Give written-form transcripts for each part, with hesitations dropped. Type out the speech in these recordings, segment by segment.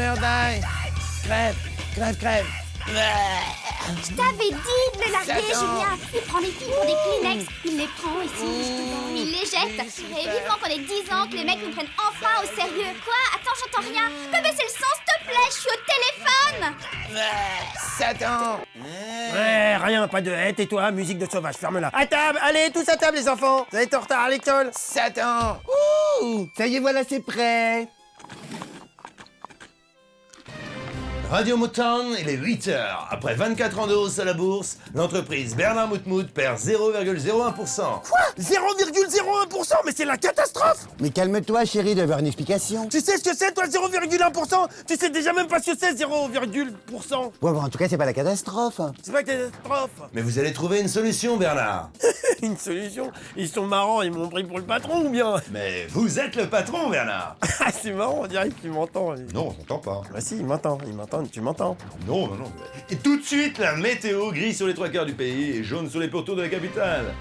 Chandler, die. Crève, crève, crève. Je t'avais dit de le larguer, Satan. Julien. Il prend les filles pour des Kleenex. Il les prend ici, il les jette. Et vivement qu'on ait 10 ans que les mecs nous prennent enfin au sérieux. Quoi? Attends, j'entends rien. Peux baisser le son, s'il te plaît? Je suis au téléphone. Satan. Ouais, rien, pas de hête, et toi, musique de sauvage, ferme-la. À table, allez, tous à table, les enfants. Vous êtes en retard à l'école. Satan. Ouh, ça y est, voilà, c'est prêt. Radio Motown, il est 8h. Après 24 ans de hausse à la bourse, l'entreprise Bernard Moutmout perd 0,01%. Quoi? 0,01%, mais c'est la catastrophe. Mais calme-toi, chérie, d'avoir une explication. Tu sais ce que c'est, toi, 0,1%? Tu sais déjà même pas ce que c'est, 0,%. Bon, en tout cas, c'est pas la catastrophe. C'est pas catastrophe. Mais vous allez trouver une solution, Bernard. Une solution? Ils sont marrants, ils m'ont pris pour le patron ou bien? Mais vous êtes le patron, Bernard. Ah, c'est marrant, on dirait qu'il m'entend. Non, on t'entend pas. Bah si, il m'entend, tu m'entends. Non, non, non. Et tout de suite, la météo, gris sur les 3/4 du pays et jaune sur les pourtours de la capitale.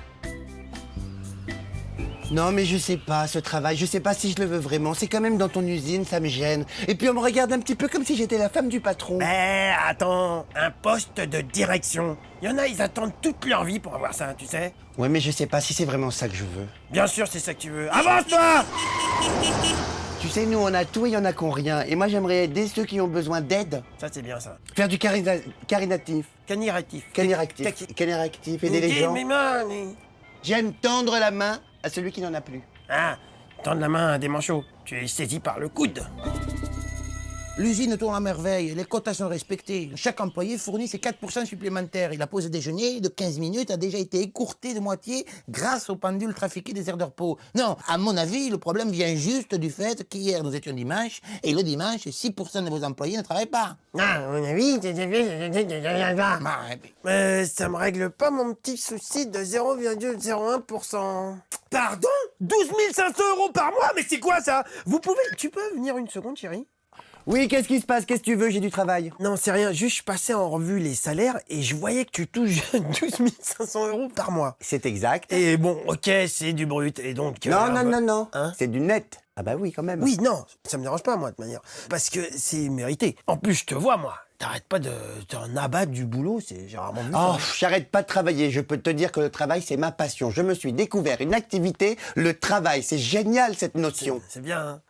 Non, mais je sais pas, ce travail, je sais pas si je le veux vraiment. C'est quand même dans ton usine, ça me gêne. Et puis on me regarde un petit peu comme si j'étais la femme du patron. Mais attends, un poste de direction. Il y en a, ils attendent toute leur vie pour avoir ça, tu sais. Ouais, mais je sais pas si c'est vraiment ça que je veux. Bien sûr, c'est ça que tu veux. Avance-toi! Tu sais, nous, on a tout et il y en a qui ont rien. Et moi, j'aimerais aider ceux qui ont besoin d'aide. Ça, c'est bien ça. Faire du carinatif. Caniratif. Caniratif, aider les gens. J'aime tendre la main à celui qui n'en a plus. Ah, tendre la main à des manchots. Tu es saisi par le coude. L'usine tourne à merveille, les quotas sont respectés. Chaque employé fournit ses 4% supplémentaires. Et la pause déjeuner de 15 minutes a déjà été écourtée de moitié grâce aux pendules trafiquées des aires de repos. Non, à mon avis, le problème vient juste du fait qu'hier nous étions dimanche, et le dimanche, 6% de vos employés ne travaillent pas. Ah, à mon avis, ça me règle pas mon petit souci de 0,01%. Pardon? 12 500 € par mois? Mais c'est quoi ça? Tu peux venir une seconde, chérie? Oui, qu'est-ce qui se passe? Qu'est-ce que tu veux? J'ai du travail. Non, c'est rien. Juste, je passais en revue les salaires et je voyais que tu touches 12 500 € par mois. C'est exact. Et bon, ok, c'est du brut. Et donc... Non. Hein? C'est du net. Ah bah oui, quand même. Oui, non, ça me dérange pas, moi, de toute manière. Parce que c'est mérité. En plus, je te vois, moi. T'arrêtes pas de t'en abattre du boulot, j'ai rarement vu Oh, ça. j'arrête pas de travailler. Je peux te dire que le travail, c'est ma passion. Je me suis découvert une activité, le travail. C'est génial, cette notion. C'est bien, hein.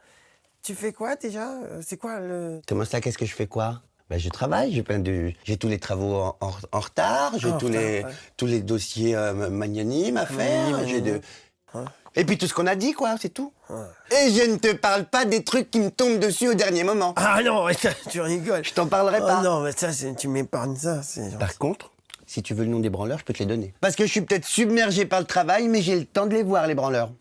Tu fais quoi, déjà? C'est quoi, le... Comment ça, qu'est-ce que je fais quoi? Ben, je travaille, j'ai tous les travaux en retard, j'ai tous les dossiers magnanimes à faire, Et puis tout ce qu'on a dit, quoi, c'est tout. Ouais. Et je ne te parle pas des trucs qui me tombent dessus au dernier moment. Ah non, tu rigoles. Je t'en parlerai pas. Non, mais ça, tu m'épargnes ça. Par contre, si tu veux le nom des branleurs, je peux te les donner. Parce que je suis peut-être submergé par le travail, mais j'ai le temps de les voir, les branleurs.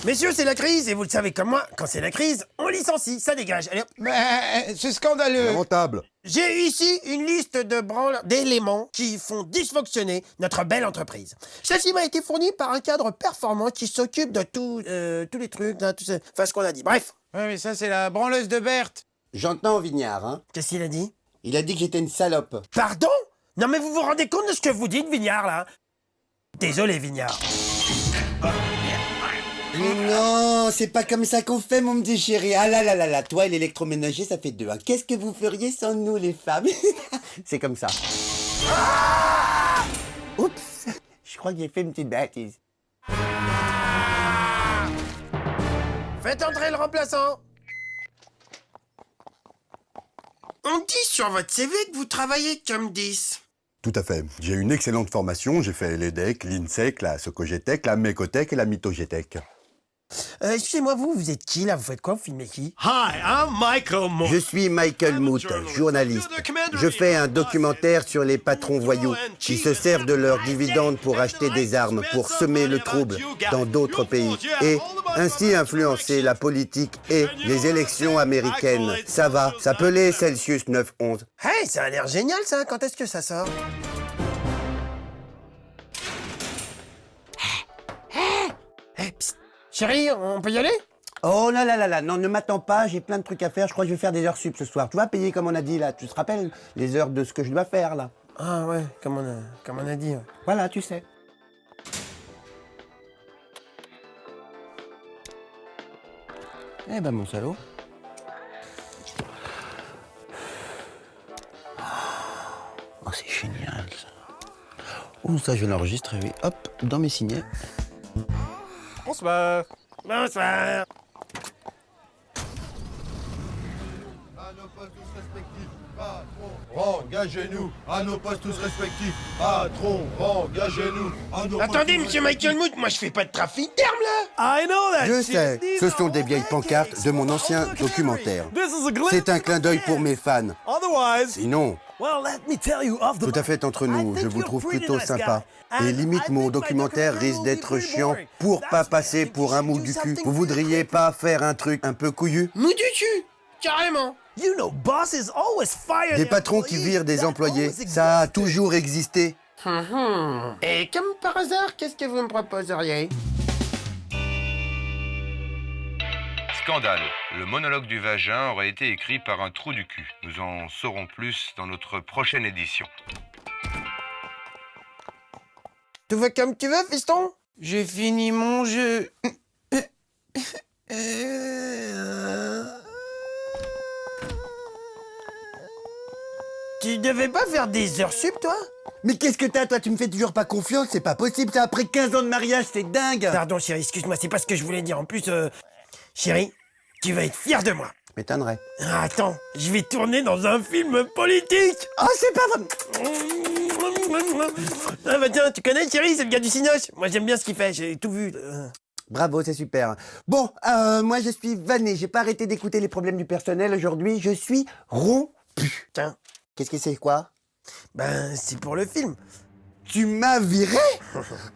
Messieurs, c'est la crise, et vous le savez comme moi, quand c'est la crise, on licencie, ça dégage. Allez, hop. Mais c'est scandaleux. Lamentable. J'ai ici une liste de branles, d'éléments qui font dysfonctionner notre belle entreprise. Celle-ci m'a été fournie par un cadre performant qui s'occupe de tous les trucs, là, tout ça, enfin ce qu'on a dit. Bref. Ouais, mais ça, c'est la branleuse de Berthe. J'entends au Vignard, hein. Qu'est-ce qu'il a dit? Il a dit que j'étais une salope. Pardon? Non mais vous vous rendez compte de ce que vous dites, Vignard, là? Désolé, Vignard. Mais non, c'est pas comme ça qu'on fait, mon petit chéri. Ah là là là là, toi et l'électroménager, ça fait deux. Hein. Qu'est-ce que vous feriez sans nous, les femmes? C'est comme ça. Ah! Oups, je crois que j'ai fait une petite bêtise. Faites entrer le remplaçant. On dit sur votre CV que vous travaillez comme 10. Tout à fait. J'ai une excellente formation. J'ai fait l'EDEC, l'INSEC, la Socogétec, la Mécotec et la Mitogétec. Excusez-moi, vous êtes qui, là? Vous faites quoi? Vous filmez qui? Hi, I'm Michael Moore. Je suis Michael Moot, journaliste. Je fais un documentaire sur les patrons voyous qui se servent de leurs dividendes pour acheter des armes, pour semer le trouble dans d'autres pays et ainsi influencer la politique et les élections américaines. Ça va, s'appelait Celsius 911. Hey, ça a l'air génial, ça. Quand est-ce que ça sort? Psst. Chérie, on peut y aller? Oh là là là là, non, ne m'attends pas, j'ai plein de trucs à faire, je crois que je vais faire des heures sup ce soir. Tu vas payer comme on a dit là, tu te rappelles les heures de ce que je dois faire là? Ah ouais, comme on a dit. Ouais. Voilà, tu sais. Eh ben, mon salaud. Oh, c'est génial, ça. Oh, ça, je vais l'enregistrer, oui. Hop, dans mes signets. Bonsoir. Bonsoir. Engagez-nous à nos postes tous respectifs. Patron, engagez-nous à nos Attendez, monsieur Michael Moot, moi je fais pas de trafic d'armes là. I know that Je shit. sais, ce sont des vieilles pancartes de mon ancien documentaire. This is a glitch. C'est un clin d'œil pour mes fans. Otherwise, Sinon, well, let me tell you off the tout à fait entre nous, je vous trouve plutôt sympa. Et limite, mon documentaire risque d'être chiant pour pas passer pour un mou du cul. Vous voudriez pas faire un truc un peu couillu? Mou du cul, carrément. You know, bosses always fire Des their patrons qui employees. virent des That employés, always ça a existed. toujours existé. Et comme par hasard, qu'est-ce que vous me proposeriez? Scandale. Le monologue du vagin aurait été écrit par un trou du cul. Nous en saurons plus dans notre prochaine édition. Tout va comme tu veux, fiston? J'ai fini mon jeu. Tu devais pas faire des heures sup, toi? Mais qu'est-ce que t'as, toi? Tu me fais toujours pas confiance? C'est pas possible, ça, après 15 ans de mariage, c'est dingue! Pardon, chérie, excuse-moi, c'est pas ce que je voulais dire. En plus, chérie, tu vas être fière de moi. M'étonnerait. Ah, attends, je vais tourner dans un film politique. Oh, c'est pas vrai! Ah bah tiens, tu connais Thierry, c'est le gars du Cinoche. Moi j'aime bien ce qu'il fait, j'ai tout vu. Bravo, c'est super. Bon, moi je suis vanné, j'ai pas arrêté d'écouter les problèmes du personnel aujourd'hui, je suis rompu. Tiens, Qu'est-ce que c'est, quoi? ben c'est pour le film. Tu m'as viré?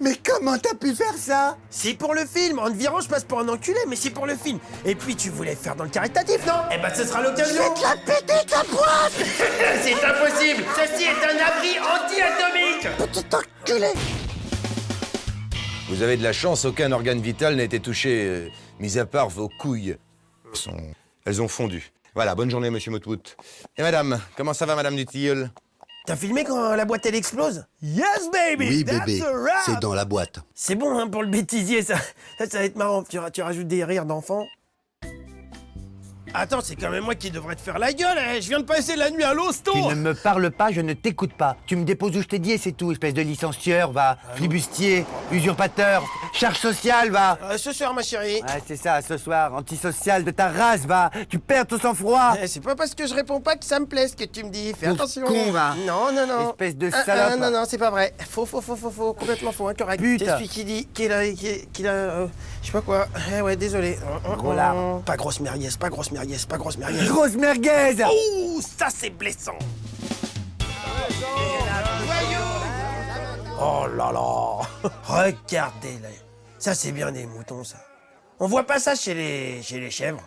Mais comment t'as pu faire ça? C'est pour le film. En te virant, je passe pour un enculé, mais c'est pour le film. Et puis tu voulais faire dans le caritatif, non? Eh ben ce sera l'occasion. Je vais te la péter, ta boîte! C'est impossible. Ceci est un abri anti-atomique. Petit enculé! Vous avez de la chance, aucun organe vital n'a été touché, mis à part vos couilles. Elles ont fondu. Voilà, bonne journée, monsieur Motwood. Et madame, comment ça va, madame Dutilleul? T'as filmé quand la boîte elle explose? Yes, baby. Oui, That's bébé, a wrap. c'est dans la boîte. C'est bon, hein, pour le bêtisier, ça va être marrant. Tu rajoutes des rires d'enfants. Attends, c'est quand même moi qui devrais te faire la gueule, hein. Je viens de passer la nuit à l'hosto. Tu ne me parles pas, je ne t'écoute pas. Tu me déposes où je t'ai dit et c'est tout, espèce de licencieur, va. Flibustier, usurpateur, charge sociale, va. Ce soir, ma chérie. Ouais, c'est ça, ce soir, antisocial de ta race, va. Tu perds ton sang-froid. C'est pas parce que je réponds pas que ça me plaît ce que tu me dis. Fais Pauvre attention. con, va. Non, non, non. Espèce de salope. non, c'est pas vrai. Faux. Complètement faux, incorrect. Putain. C'est celui qui dit qu'il a, je sais pas quoi. Ouais, désolé. Gros lard. Pas grosse merguez. Grosse merguez. Ouh, ça c'est blessant. Oh là là. Regardez-les. Ça c'est bien des moutons, ça. On voit pas ça chez les chèvres.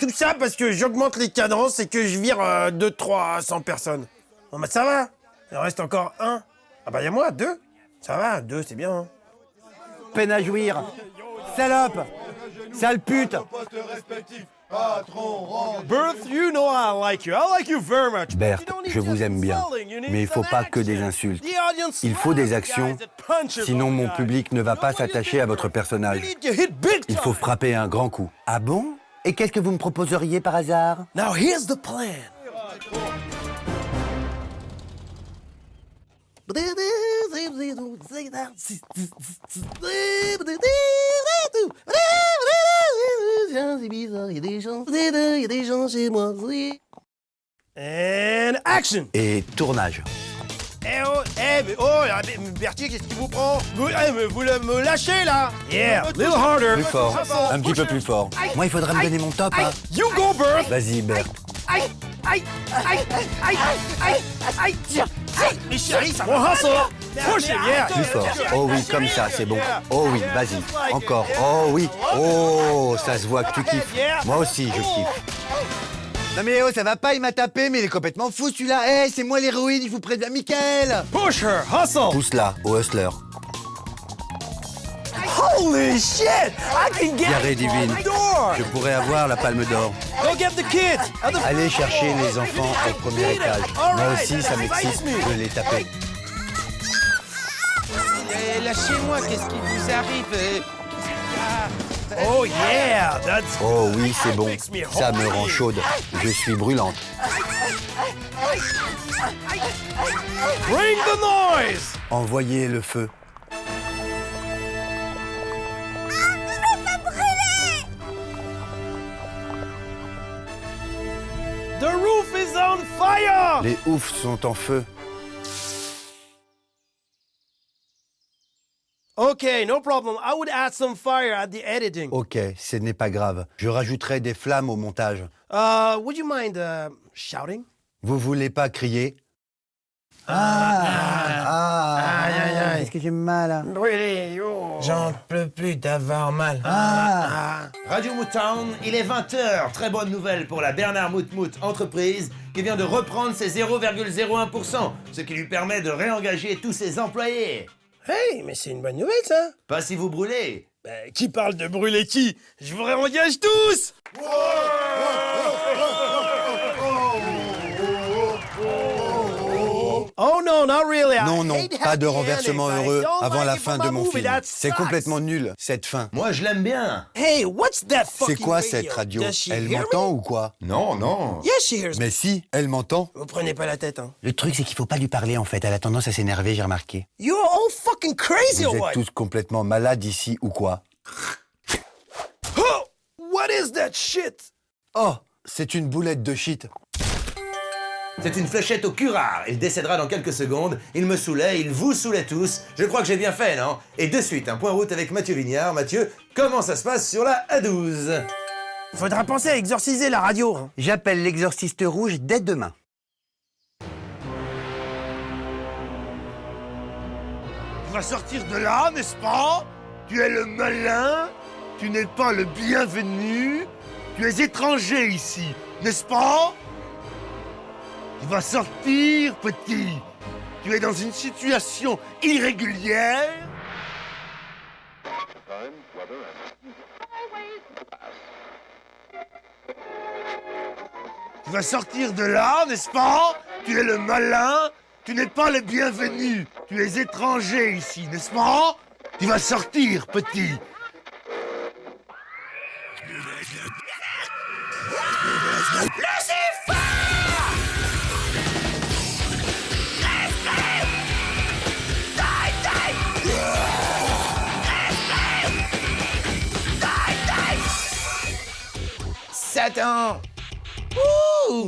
Tout ça parce que j'augmente les cadences et que je vire 200-300 personnes. Bon bah ça va. Il en reste encore un. Ah bah y'a moi, 2. Ça va, 2 c'est bien. Hein. Peine à jouir. Salope. Sale pute. Berth, you know I like you. I like you very much. Berthe, You don't need je vous just aime bien, insulting. You need mais il faut some pas que des action. insultes. The audience Il faut des loves actions, guys that punches sinon all mon guys. public ne va pas s'attacher à votre personnage. You need to hit big Il faut time. frapper un grand coup. Ah bon? Et qu'est-ce que vous me proposeriez par hasard? Now here's the plan. And action. Et tournage. Berthier, qu'est-ce qui vous prend? Vous me lâchez là? Yeah, little harder. Plus fort, un petit peu plus fort. Moi, il faudrait me donner mon top, hein. You go, Berth. Vas-y, Berthe. Mais chérie, ça More hustle. Push it, yeah. Plus fort. Oh oui, comme ça, c'est bon. Oh oui, vas-y. Encore. Oh oui. Oh, ça se voit que tu kiffes. Moi aussi, je kiffe. Non mais oh, ça va pas, il m'a tapé, mais il est complètement fou celui-là. C'est moi l'héroïne, il vous prévient Michael. Push her. Hustle. Pousse-la, au hustler. Holy shit. I can get Diarrhée divine. my door. Je pourrais avoir la palme d'or. Go get the kids. Allez chercher les enfants au premier étage. Moi aussi, ça m'excite de les taper. lâchez-moi, qu'est-ce qui vous arrive? Qu'est-ce qu'il y a? Oh yeah, that's Oh oui, c'est bon. Ça me rend chaude. Je suis brûlante. bring the noise. Envoyez le feu. The roof is on fire. Les oufs sont en feu. Okay, no problem. I would add some fire at the editing. Ok, ce n'est pas grave. Je rajouterai des flammes au montage. Would you mind shouting? Vous voulez pas crier? Est-ce que j'ai mal hein? Brûlé, oh. J'en peux plus d'avoir mal. Radio Motown, il est 20h. Très bonne nouvelle pour la Bernard Moutmout entreprise qui vient de reprendre ses 0,01%, ce qui lui permet de réengager tous ses employés. Hey, mais c'est une bonne nouvelle, ça. Pas si vous brûlez. Qui parle de brûler qui? Je vous réengage tous. Oh no, not really. Non, non, pas de renversement heureux avant la fin de mon film. C'est complètement nul, cette fin. Moi, je l'aime bien. Hey, what's that fucking C'est quoi radio? cette radio? Does she Elle hear m'entend me? ou quoi? Non, non. Yes, she hears me. Mais si, elle m'entend. Vous prenez pas la tête, hein. Le truc, c'est qu'il faut pas lui parler en fait. Elle a tendance à s'énerver, j'ai remarqué. You're all fucking crazy Vous or êtes what? tous complètement malades ici ou quoi? Oh, what is that shit? Oh, c'est une boulette de shit. C'est une fléchette au curare. Il décédera dans quelques secondes. Il me saoulait, il vous saoulait tous. Je crois que j'ai bien fait, non? Et de suite, un point route avec Mathieu Vignard. Mathieu, comment ça se passe sur la A12? Faudra penser à exorciser la radio, hein. J'appelle l'exorciste rouge dès demain. Tu vas sortir de là, n'est-ce pas? Tu es le malin, tu n'es pas le bienvenu, tu es étranger ici, n'est-ce pas? Tu vas sortir, petit. Tu es dans une situation irrégulière. Tu vas sortir de là, n'est-ce pas? Tu es le malin, tu n'es pas le bienvenu. Tu es étranger ici, n'est-ce pas? Tu vas sortir, petit. Satan! Ouh!